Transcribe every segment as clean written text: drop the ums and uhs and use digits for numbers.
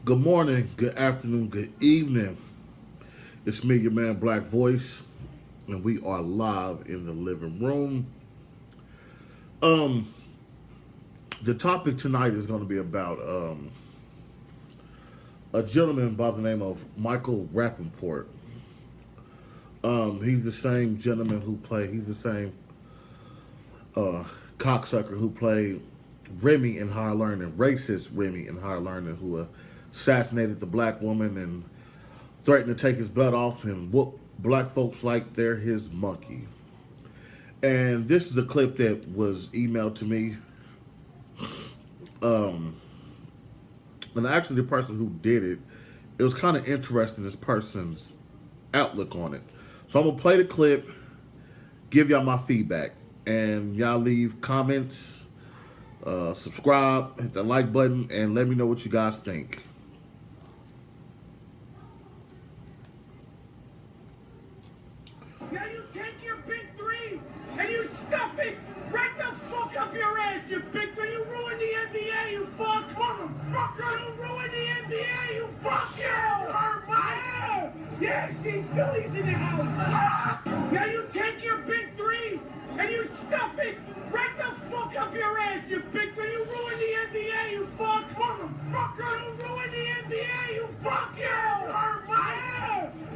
Good morning, good afternoon, good evening. It's me, your man Black Voice, and we are live in the living room. Um, the topic tonight is going to be about a gentleman by the name of Michael Rapaport. He's the same gentleman who played. He's the same uh, cocksucker who played Remy in Higher Learning, racist Remy in Higher Learning, who assassinated the black woman and threatened to take his butt off and whoop black folks like they're his monkey. And this is a clip that was emailed to me. And actually, the person who did it, it was kind of interesting, this person's outlook on it. So I'm going to play the clip, give y'all my feedback. And y'all leave comments, subscribe, hit the like button, and let me know what you guys think. Now you take your big three and you stuff it right the fuck up your ass, you big three. You ruined the NBA, you fuck. Motherfucker, you ruined the NBA, you fuck you. Yeah, see, Philly's in the house. Now you take your big three and you stuff it right the fuck up your ass, you big three. You ruined the NBA, you fuck. Motherfucker, you ruined the NBA, you fuck you.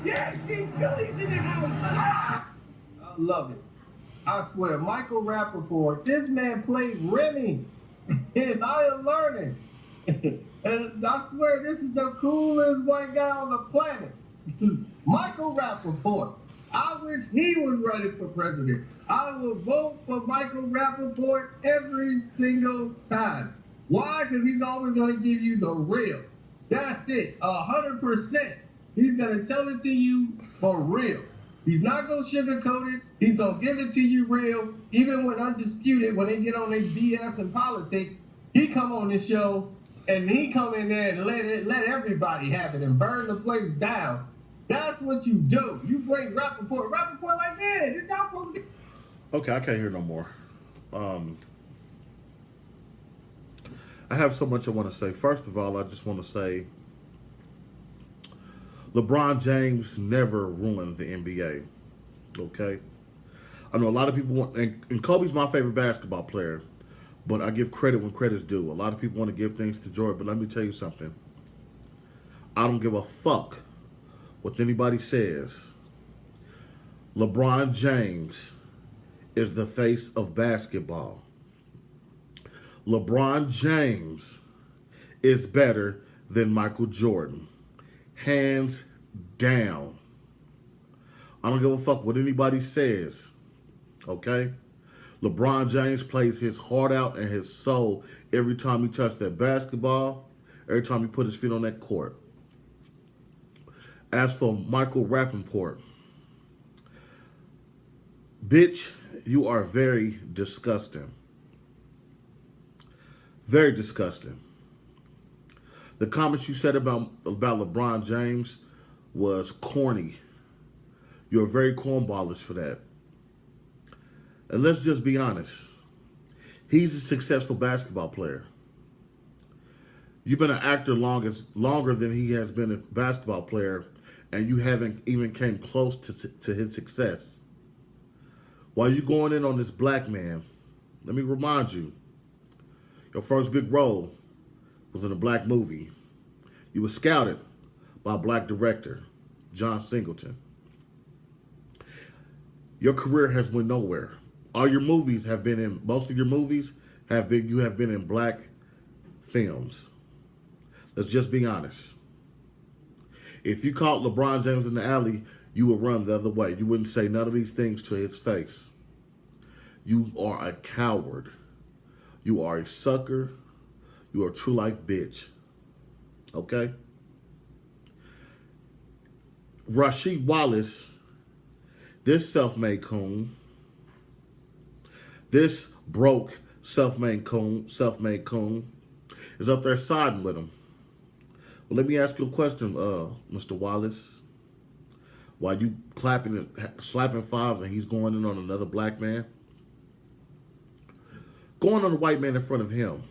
Yeah, see, Philly's in the house. I love it. I swear, Michael Rapaport, this man played Remy in I Am Learning. And I swear, this is the coolest white guy on the planet. Michael Rapaport. I wish he was running for president. I will vote for Michael Rapaport every single time. Why? Because he's always going to give you the real. That's it, 100%. He's going to tell it to you for real. He's not going to sugarcoat it. He's going to give it to you real. Even when undisputed, when they get on their BS and politics, he come on the show and he come in there and let everybody have it and burn the place down. That's what you do. You bring Rapaport like, man, this guy supposed to be. Okay, I can't hear no more. I have so much I want to say. First of all, I just want to say LeBron James never ruined the NBA. Okay? I know a lot of people want, and Kobe's my favorite basketball player, but I give credit when credit's due. A lot of people want to give things to Jordan, but let me tell you something. I don't give a fuck what anybody says. LeBron James is the face of basketball. LeBron James is better than Michael Jordan. Hands down. I don't give a fuck what anybody says. Okay? LeBron James plays his heart out and his soul every time he touches that basketball, every time he put his feet on that court. As for Michael Rapaport, bitch, you are very disgusting. Very disgusting. The comments you said about LeBron James was corny. You're very cornballish for that. And let's just be honest. He's a successful basketball player. You've been an actor longer than he has been a basketball player, and you haven't even came close to his success. While you going in on this black man, let me remind you, your first big role was in a black movie. You were scouted by a black director, John Singleton. Your career has went nowhere. All your movies have been in, most of your movies you have been in black films. Let's just be honest. If you caught LeBron James in the alley, you would run the other way. You wouldn't say none of these things to his face. You are a coward. You are a sucker. You are a true life bitch. Okay? Rasheed Wallace, this self-made coon, this broke self-made coon, is up there siding with him. Well, let me ask you a question, Mr. Wallace. While you clapping and slapping fives and he's going in on another black man, going on a white man in front of him,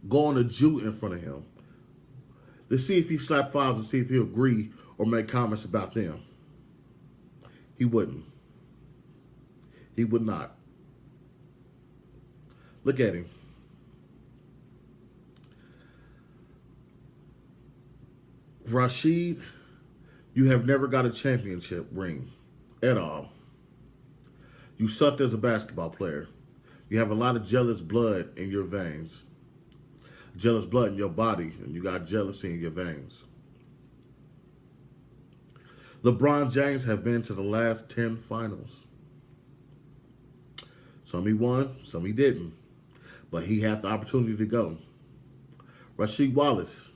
going a Jew in front of him, Let's see if he slapped fives and see if he'll agree or make comments about them. He wouldn't. He would not. Look at him. Rasheed, you have never got a championship ring at all. You sucked as a basketball player. You have a lot of jealous blood in your veins. Jealous blood in your body, and you got jealousy in your veins. LeBron James have been to the last 10 finals. Some he won, some he didn't. But he had the opportunity to go. Rasheed Wallace,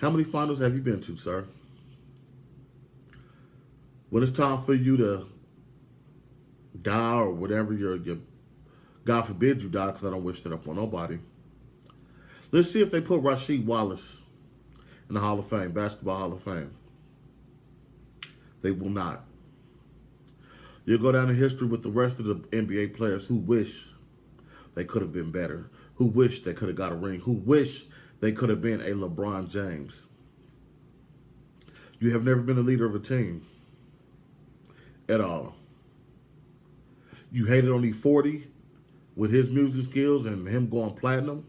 how many finals have you been to, sir? When it's time for you to die or whatever your God forbid you die, because I don't wish that upon nobody. Let's see if they put Rasheed Wallace in the Hall of Fame, Basketball Hall of Fame. They will not. You'll go down in history with the rest of the NBA players who wish they could have been better, who wish they could have got a ring, who wish they could have been a LeBron James. You have never been a leader of a team at all. You hated on E40 with his music skills and him going platinum.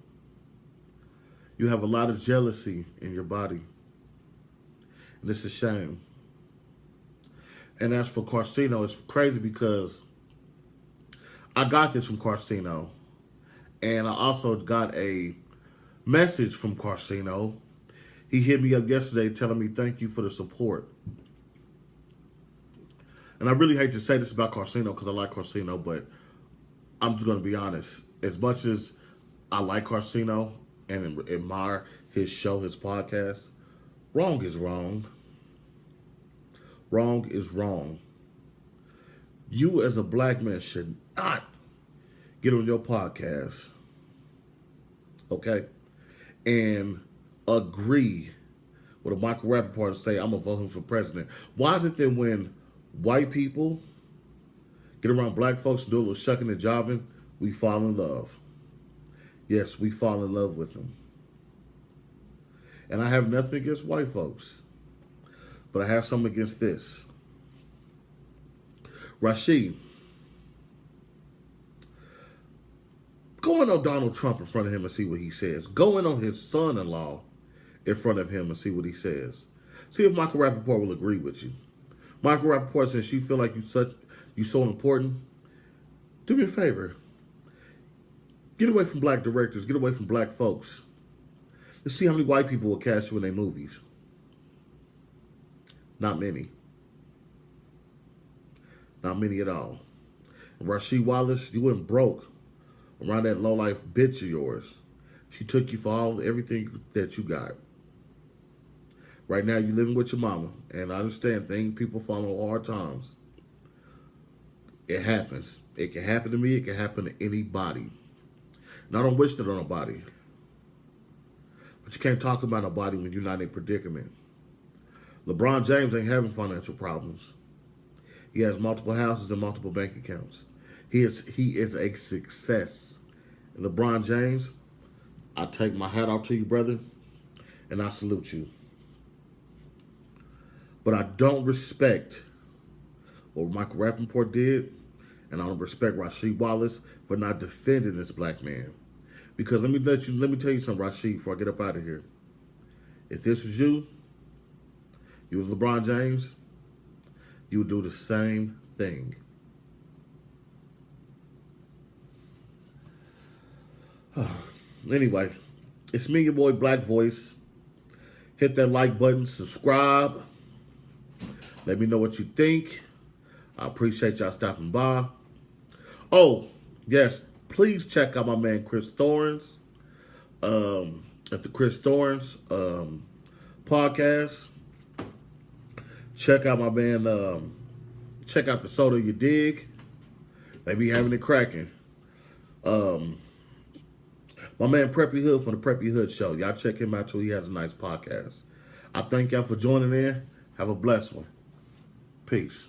You have a lot of jealousy in your body. And it's a shame. And as for Carcino, it's crazy because I got this from Carcino. And I also got a message from Carcino. He hit me up yesterday telling me thank you for the support. And I really hate to say this about Carcino because I like Carcino, but I'm just going to be honest. As much as I like Carcino and admire his show, his podcast, wrong is wrong. Wrong is wrong. You as a black man should not get on your podcast, okay, and agree with a Michael Rapaport and say, I'm going to vote him for president. Why is it that when white people get around black folks and do a little shucking and jiving, we fall in love? Yes, we fall in love with them. And I have nothing against white folks, but I have something against this. Rasheed, go in on Donald Trump in front of him and see what he says. Go in on his son-in-law in front of him and see what he says. See if Michael Rapaport will agree with you. Michael Rapaport says you feel like you so important. Do me a favor. Get away from black directors. Get away from black folks. Let's see how many white people will cast you in their movies. Not many. Not many at all. And Rasheed Wallace, you went broke around that lowlife bitch of yours. She took you for everything that you got. Right now, you're living with your mama. And I understand people fall on hard times. It happens. It can happen to me. It can happen to anybody. And I don't wish that on nobody. But you can't talk about nobody when you're not in a predicament. LeBron James ain't having financial problems. He has multiple houses and multiple bank accounts. He is a success. And LeBron James, I take my hat off to you, brother, and I salute you. But I don't respect what Michael Rapaport did, and I don't respect Rasheed Wallace for not defending this black man. Because let me tell you something, Rasheed, before I get up out of here. If this was you was LeBron James, you would do the same thing. Anyway, it's me, your boy Black Voice. Hit that like button, subscribe. Let me know what you think. I appreciate y'all stopping by. Oh, yes, please check out my man Chris Thorns at the Chris Thorns podcast. Check out my man, check out the Soda You Dig. They be having it cracking. My man Preppy Hood from the Preppy Hood Show. Y'all check him out too. He has a nice podcast. I thank y'all for joining in. Have a blessed one. Peace.